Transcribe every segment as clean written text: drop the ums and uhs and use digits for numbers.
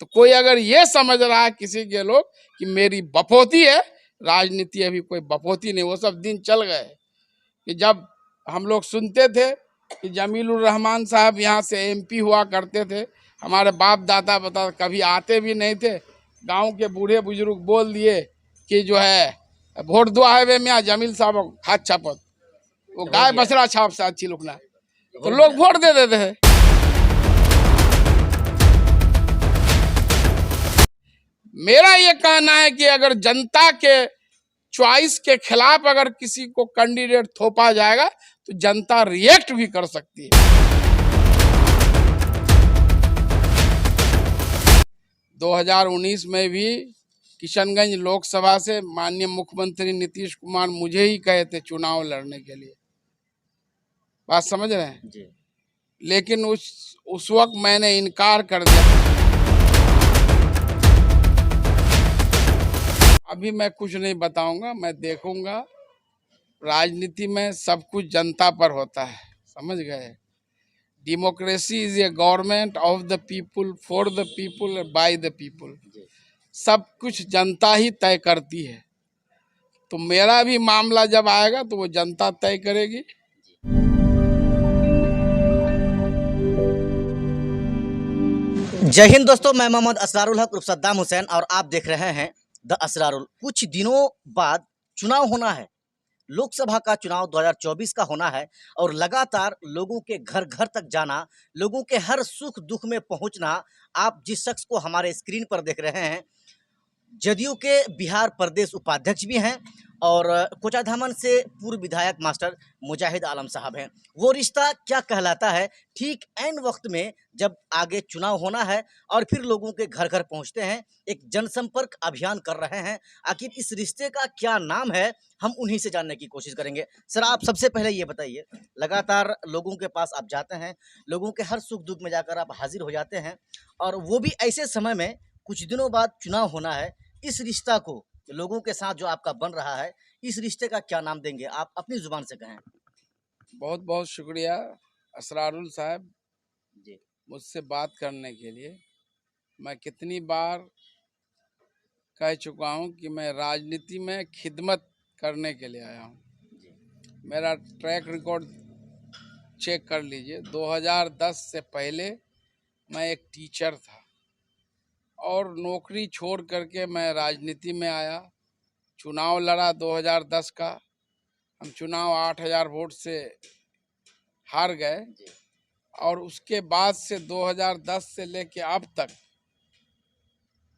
तो कोई अगर ये समझ रहा है किसी के लोग कि मेरी बपौती है, राजनीति अभी कोई बपौती नहीं, वो सब दिन चल गए। कि जब हम लोग सुनते थे कि जमीलुर रहमान साहब यहाँ से एमपी हुआ करते थे, हमारे बाप दादा बता कभी आते भी नहीं थे, गांव के बूढ़े बुजुर्ग बोल दिए कि जो है वोट दो है मियाँ जमील साहब हाथ छापत, वो गाय बछड़ा छाप से अच्छी लुकना, तो लोग वोट दे देते हैं। मेरा ये कहना है कि अगर जनता के चॉइस के खिलाफ अगर किसी को कैंडिडेट थोपा जाएगा तो जनता रिएक्ट भी कर सकती है। 2019 में भी किशनगंज लोकसभा से माननीय मुख्यमंत्री नीतीश कुमार मुझे ही कहे थे चुनाव लड़ने के लिए, बात समझ रहे हैं जी। लेकिन उस वक्त मैंने इनकार कर दिया। अभी मैं कुछ नहीं बताऊंगा, मैं देखूंगा। राजनीति में सब कुछ जनता पर होता है, समझ गए। Democracy is a government of the people, for the people, by the people. सब कुछ जनता ही तय करती है, तो मेरा भी मामला जब आएगा तो वो जनता तय करेगी। जय हिंद दोस्तों, मैं मोहम्मद असरारुल हक उर्फ सद्दाम हुसैन और आप देख रहे हैं द असरारुल। कुछ दिनों बाद चुनाव होना है, लोकसभा का चुनाव 2024 का होना है और लगातार लोगों के घर घर तक जाना, लोगों के हर सुख दुख में पहुंचना। आप जिस शख्स को हमारे स्क्रीन पर देख रहे हैं जदयू के बिहार प्रदेश उपाध्यक्ष भी हैं और कोचाधामन से पूर्व विधायक मास्टर मुजाहिद आलम साहब हैं। वो रिश्ता क्या कहलाता है, ठीक ऐन वक्त में जब आगे चुनाव होना है और फिर लोगों के घर घर पहुंचते हैं, एक जनसंपर्क अभियान कर रहे हैं। आखिर इस रिश्ते का क्या नाम है, हम उन्हीं से जानने की कोशिश करेंगे। सर, आप सबसे पहले ये बताइए, लगातार लोगों के पास आप जाते हैं, लोगों के हर सुख दुख में जाकर आप हाजिर हो जाते हैं और वो भी ऐसे समय में कुछ दिनों बाद चुनाव होना है। इस रिश्ता को लोगों के साथ जो आपका बन रहा है, इस रिश्ते का क्या नाम देंगे, आप अपनी जुबान से कहें। बहुत बहुत शुक्रिया असरारुल साहब जी मुझसे बात करने के लिए। मैं कितनी बार कह चुका हूं कि मैं राजनीति में खिदमत करने के लिए आया हूं। मेरा ट्रैक रिकॉर्ड चेक कर लीजिए। 2010 से पहले मैं एक टीचर था और नौकरी छोड़ करके मैं राजनीति में आया, चुनाव लड़ा 2010 का। हम चुनाव 8000 वोट से हार गए और उसके बाद से 2010 से लेके अब तक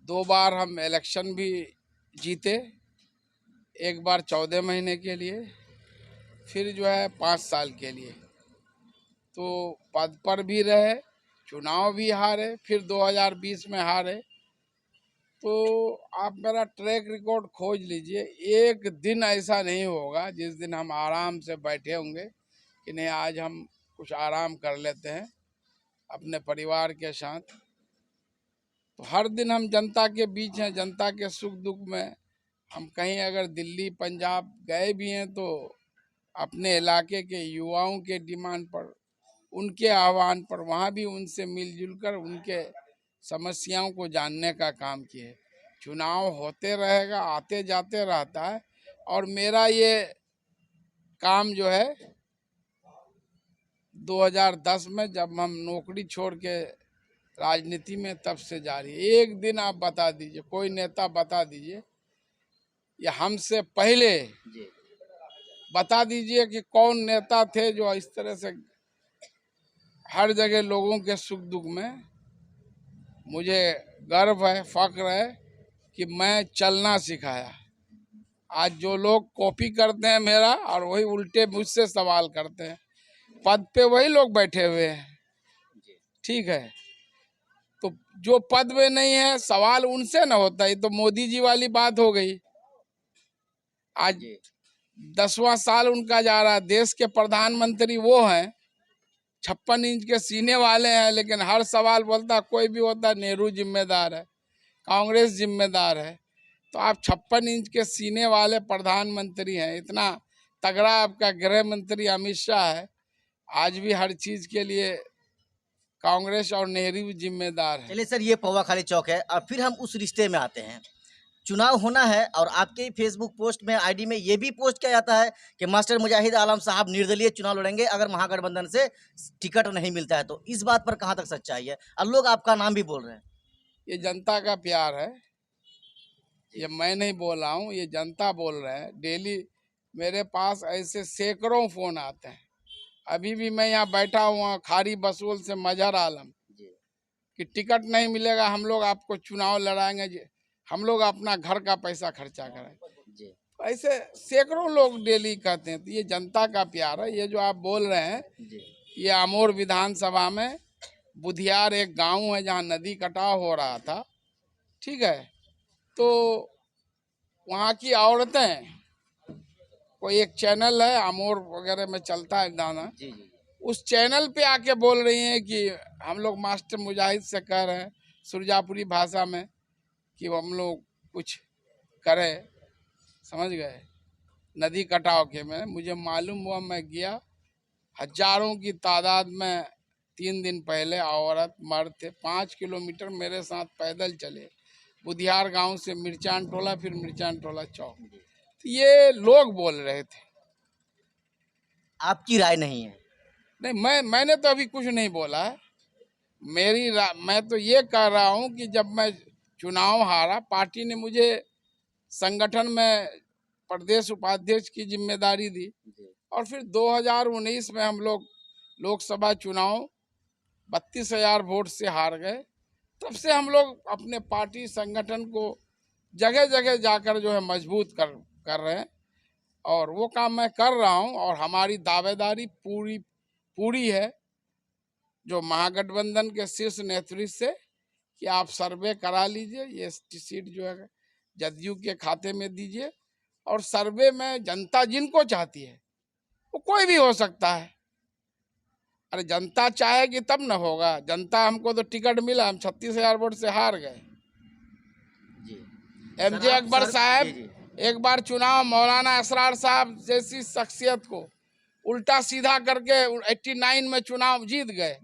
2 बार हम इलेक्शन भी जीते, एक बार 14 महीने के लिए, फिर जो है 5 साल के लिए। तो पद पर भी रहे, चुनाव भी हारे, फिर 2020 में हारे। तो आप मेरा ट्रैक रिकॉर्ड खोज लीजिए, एक दिन ऐसा नहीं होगा जिस दिन हम आराम से बैठे होंगे कि नहीं आज हम कुछ आराम कर लेते हैं अपने परिवार के साथ। तो हर दिन हम जनता के बीच हैं, जनता के सुख दुख में। हम कहीं अगर दिल्ली पंजाब गए भी हैं तो अपने इलाके के युवाओं के डिमांड पर, उनके आह्वान पर वहाँ भी उनसे मिलजुल कर उनके समस्याओं को जानने का काम किए। चुनाव होते रहेगा, आते जाते रहता है और मेरा ये काम जो है 2010 में जब हम नौकरी छोड़ के राजनीति में तब से जारी है। एक दिन आप बता दीजिए, कोई नेता बता दीजिए या हमसे पहले बता दीजिए कि कौन नेता थे जो इस तरह से हर जगह लोगों के सुख दुख में। मुझे गर्व है, फख्र है कि मैं चलना सिखाया। आज जो लोग कॉपी करते हैं मेरा और वही उल्टे मुझसे सवाल करते हैं, पद पे वही लोग बैठे हुए हैं, ठीक है। तो जो पद में नहीं है सवाल उनसे ना होता, ये तो मोदी जी वाली बात हो गई। आज 10वां साल उनका जा रहा है, देश के प्रधानमंत्री वो हैं, 56 इंच के सीने वाले हैं, लेकिन हर सवाल बोलता कोई भी होता नेहरू जिम्मेदार है, कांग्रेस जिम्मेदार है। तो आप 56 इंच के सीने वाले प्रधानमंत्री हैं, इतना तगड़ा आपका गृह मंत्री अमित शाह है, आज भी हर चीज के लिए कांग्रेस और नेहरू भी जिम्मेदार है। चलिए सर, ये पौवा खाली चौक है। अब फिर हम उस रिश्ते में आते हैं। चुनाव होना है और आपके फेसबुक पोस्ट में, आईडी में ये भी पोस्ट किया जाता है कि मास्टर मुजाहिद आलम साहब निर्दलीय चुनाव लड़ेंगे अगर महागठबंधन से टिकट नहीं मिलता है तो। इस बात पर कहाँ तक सच्चाई है? और लोग आपका नाम भी बोल रहे हैं। ये जनता का प्यार है, ये मैं नहीं बोल रहा हूँ, ये जनता बोल रहे हैं। डेली मेरे पास ऐसे सैकड़ों फोन आते हैं। अभी भी मैं यहाँ बैठा हुआ खारी बसूल से मजहर आलम कि टिकट नहीं मिलेगा, हम लोग आपको चुनाव लड़ाएंगे, हम लोग अपना घर का पैसा खर्चा करें। ऐसे सैकड़ों लोग डेली कहते हैं। तो ये जनता का प्यार है। ये जो आप बोल रहे हैं, ये अमोर विधानसभा में बुधियार एक गांव है जहाँ नदी कटाव हो रहा था, ठीक है। तो वहाँ की औरतें, कोई एक चैनल है अमोर वगैरह में चलता है गाना, उस चैनल पे आके बोल रही हैं कि हम लोग मास्टर मुजाहिद से कह रहे हैं सुरजापुरी भाषा में कि हम लोग कुछ करें, समझ गए, नदी कटाव के में। मुझे मालूम हुआ, मैं गया, हजारों की तादाद में 3 दिन पहले औरत मर्द थे, 5 किलोमीटर मेरे साथ पैदल चले, बुधियार गांव से मिर्चान टोला, फिर मिर्चान टोला चौक। तो ये लोग बोल रहे थे। आपकी राय नहीं है? नहीं, मैंने तो अभी कुछ नहीं बोला है। मैं तो ये कह रहा हूँ कि जब मैं चुनाव हारा, पार्टी ने मुझे संगठन में प्रदेश उपाध्यक्ष की जिम्मेदारी दी और फिर 2019 में हम लोग लोकसभा चुनाव 32,000 वोट से हार गए। तब से हम लोग अपने पार्टी संगठन को जगह जगह जाकर जो है मजबूत कर रहे हैं और वो काम मैं कर रहा हूं। और हमारी दावेदारी पूरी है जो महागठबंधन के शीर्ष नेतृत्व से कि आप सर्वे करा लीजिए, ये सीट जो है जदयू के खाते में दीजिए। और सर्वे में जनता जिनको चाहती है, वो कोई भी हो सकता है। अरे जनता चाहेगी तब न होगा। जनता, हमको तो टिकट मिला, हम 36,000 वोट से हार गए। एमजे अकबर साहब एक बार चुनाव मौलाना असरार साहब जैसी शख्सियत को उल्टा सीधा करके 89 में चुनाव जीत गए।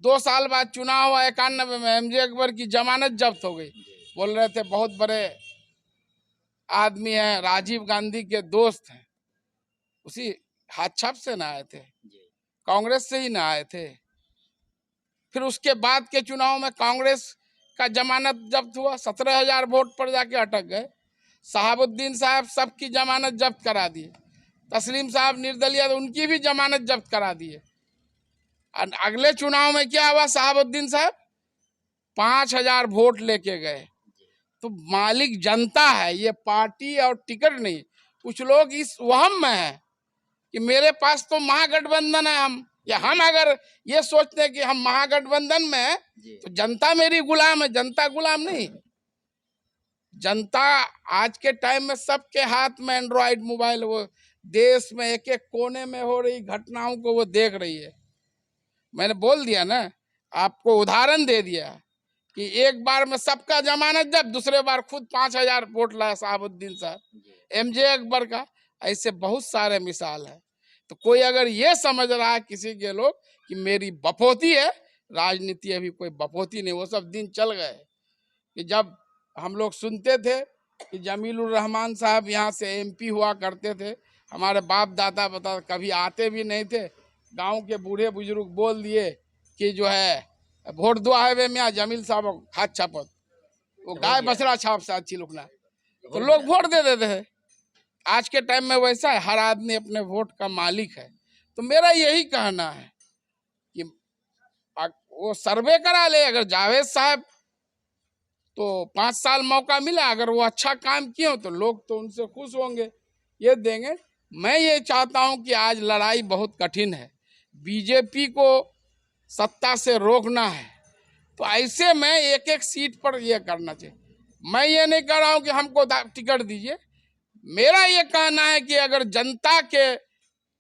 2 साल बाद चुनाव हुआ 91 में, एमजे अकबर की जमानत जब्त हो गई। बोल रहे थे बहुत बड़े आदमी हैं, राजीव गांधी के दोस्त हैं। उसी हाथ छाप से ना आए थे, कांग्रेस से ही ना आए थे। फिर उसके बाद के चुनाव में कांग्रेस का जमानत जब्त हुआ, 17,000 वोट पर जाके अटक गए। शहाबुद्दीन साहब सबकी जमानत जब्त करा दिए। तस्लीम साहब निर्दलीय, तो उनकी भी जमानत जब्त करा दिए। अगले चुनाव में क्या हुआ, शहाबुद्दीन साहब 5,000 वोट लेके गए। तो मालिक जनता है, ये पार्टी और टिकट नहीं। कुछ लोग इस वहम में है कि मेरे पास तो महागठबंधन है, हम अगर ये सोचते हैं कि हम महागठबंधन में हैं तो जनता मेरी गुलाम है। जनता गुलाम नहीं। जनता आज के टाइम में सबके हाथ में एंड्रॉइड मोबाइल, वो देश में एक एक कोने में हो रही घटनाओं को वो देख रही है। मैंने बोल दिया ना, आपको उदाहरण दे दिया कि एक बार में सबका जमानत जब, दूसरे बार खुद 5,000 वोट लाया शहाबुद्दीन साहब, एमजे अकबर का। ऐसे बहुत सारे मिसाल है। तो कोई अगर ये समझ रहा है किसी के लोग कि मेरी बपोती है, राजनीति अभी कोई बपोती नहीं। वो सब दिन चल गए कि जब हम लोग सुनते थे कि जमीलुर रहमान साहब यहाँ से एमपी हुआ करते थे। हमारे बाप दादा बता कभी आते भी नहीं थे। गांव के बूढ़े बुजुर्ग बोल दिए कि जो है वोट दो है मियाँ जमील साहब हाथ छापत, वो गाय बछड़ा छाप से अच्छी लुकना, तो लोग वोट दे देते हैं। आज के टाइम में वैसा है, हर आदमी अपने वोट का मालिक है। तो मेरा यही कहना है कि वो सर्वे करा ले। अगर जावेद साहब तो 5 साल मौका मिला, अगर वो अच्छा काम किए तो लोग तो उनसे खुश होंगे, ये देंगे। मैं ये चाहता हूं कि आज लड़ाई बहुत कठिन है, बीजेपी को सत्ता से रोकना है। तो ऐसे में एक एक सीट पर ये करना चाहिए। मैं ये नहीं कह रहा हूं कि हमको टिकट दीजिए। मेरा ये कहना है कि अगर जनता के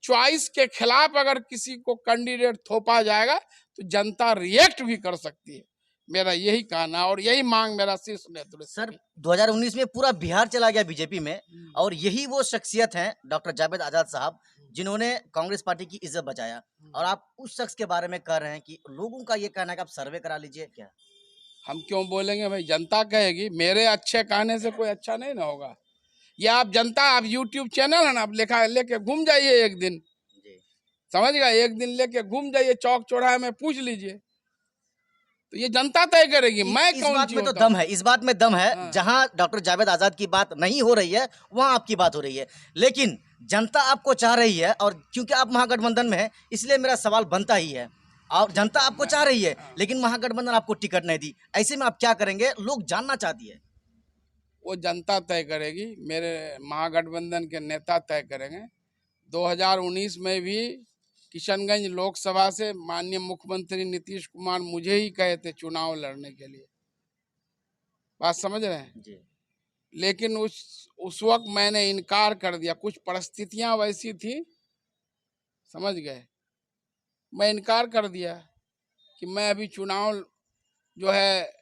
चॉइस के खिलाफ अगर किसी को कैंडिडेट थोपा जाएगा तो जनता रिएक्ट भी कर सकती है। मेरा यही कहना और यही मांग मेरा शीर्ष नेतृत्व। सर 2019 में पूरा बिहार चला गया बीजेपी में, और यही वो शख्सियत हैं डॉक्टर जावेद आजाद साहब जिन्होंने कांग्रेस पार्टी की इज्जत बचाया, और आप उस शख्स के बारे में कह रहे हैं कि लोगों का ये कहना है कि आप सर्वे करा लीजिए। क्या हम क्यों बोलेंगे भाई, जनता कहेगी। मेरे अच्छे कहने से कोई अच्छा नहीं ना होगा। या आप जनता, आप यूट्यूब चैनल है ना, आप लेखा लेके घूम जाइए एक दिन, जी, समझ गए, एक दिन लेके घूम जाइए, चौक चौराहे में पूछ लीजिए, तो ये जनता तय करेगी। मैं इस कौन बात सी में तो होता दम हूँ? है, इस बात में दम है। हाँ। जहां डॉक्टर जावेद आजाद की बात नहीं हो रही है, वहां आपकी बात हो रही है। लेकिन जनता आपको चाह रही है, और क्योंकि आप महागठबंधन में हैं, इसलिए मेरा सवाल बनता ही है। और जनता आपको चाह रही है, हाँ। लेकिन महागठबंधन आपको टिकट नहीं दी। ऐसे में आप क्या करेंगे? लोग जानना चाहती है। वो जनता तय करेगी, मेरे महागठबंधन के नेता तय करेंगे। 2019 में भी किशनगंज लोकसभा से माननीय मुख्यमंत्री नीतीश कुमार मुझे ही कहे थे चुनाव लड़ने के लिए, बात समझ रहे हैं। जी, लेकिन उस वक्त मैंने इनकार कर दिया, कुछ परिस्थितियां वैसी थी, समझ गए, मैं इनकार कर दिया कि मैं अभी चुनाव जो है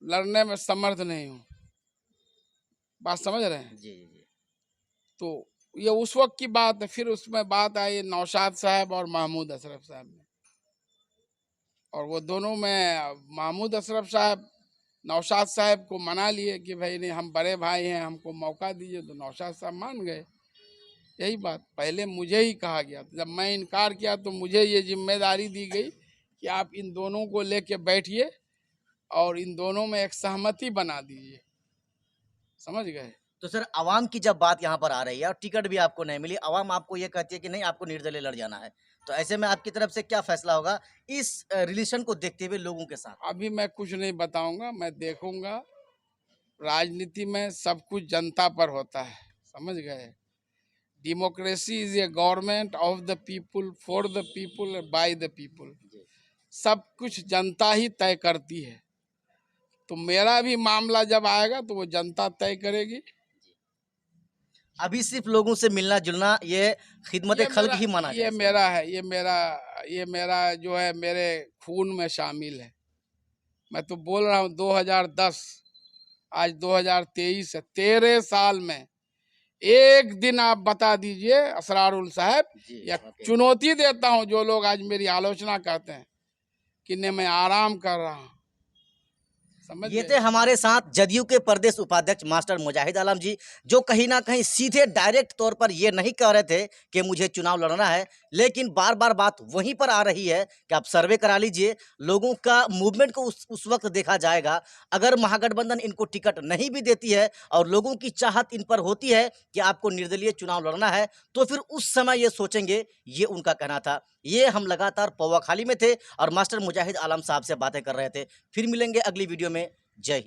लड़ने में समर्थ नहीं हूँ, बात समझ रहे हैं। जी, जी। तो ये उस वक्त की बात है। फिर उसमें बात आई नौशाद साहब और महमूद अशरफ साहब में, और वो दोनों में महमूद अशरफ साहब नौशाद साहब को मना लिए कि भाई नहीं, हम बड़े भाई हैं, हमको मौका दीजिए, तो नौशाद साहब मान गए। यही बात पहले मुझे ही कहा गया, जब मैं इनकार किया तो मुझे ये जिम्मेदारी दी गई कि आप इन दोनों को लेके बैठिए और इन दोनों में एक सहमति बना दीजिए, समझ गए। तो सर, आवाम की जब बात यहाँ पर आ रही है और टिकट भी आपको नहीं मिली, आवाम आपको ये कहती है कि नहीं, आपको निर्दलीय लड़ जाना है, तो ऐसे में आपकी तरफ से क्या फैसला होगा इस रिलेशन को देखते हुए लोगों के साथ? अभी मैं कुछ नहीं बताऊंगा, मैं देखूंगा। राजनीति में सब कुछ जनता पर होता है, समझ गए। Democracy is a government of the people, for the people, by the people. सब कुछ जनता ही तय करती है। तो मेरा भी मामला जब आएगा तो वो जनता तय करेगी। अभी सिर्फ लोगों से मिलना जुलना, ये खिदमत खल्क ही माना जाए? ये मेरा है, ये मेरा जो है मेरे खून में शामिल है। मैं तो बोल रहा हूँ 2010, आज 2023 है, 13 साल में एक दिन आप बता दीजिए असरारुल साहब, या चुनौती देता हूं जो लोग आज मेरी आलोचना करते हैं कि नहीं मैं आराम कर रहा हूं, समझ ये गए? थे हमारे साथ जदयू के प्रदेश उपाध्यक्ष मास्टर मुजाहिद आलम जी, जो कहीं ना कहीं सीधे डायरेक्ट तौर पर ये नहीं कह रहे थे कि मुझे चुनाव लड़ना है, लेकिन बार बार बात वहीं पर आ रही है कि आप सर्वे करा लीजिए, लोगों का मूवमेंट को उस वक्त देखा जाएगा। अगर महागठबंधन इनको टिकट नहीं भी देती है और लोगों की चाहत इन पर होती है कि आपको निर्दलीय चुनाव लड़ना है, तो फिर उस समय ये सोचेंगे, ये उनका कहना था। ये हम लगातार पौवा खाली में थे और मास्टर मुजाहिद आलम साहब से बातें कर रहे थे। फिर मिलेंगे अगली वीडियो में। जय हिंद।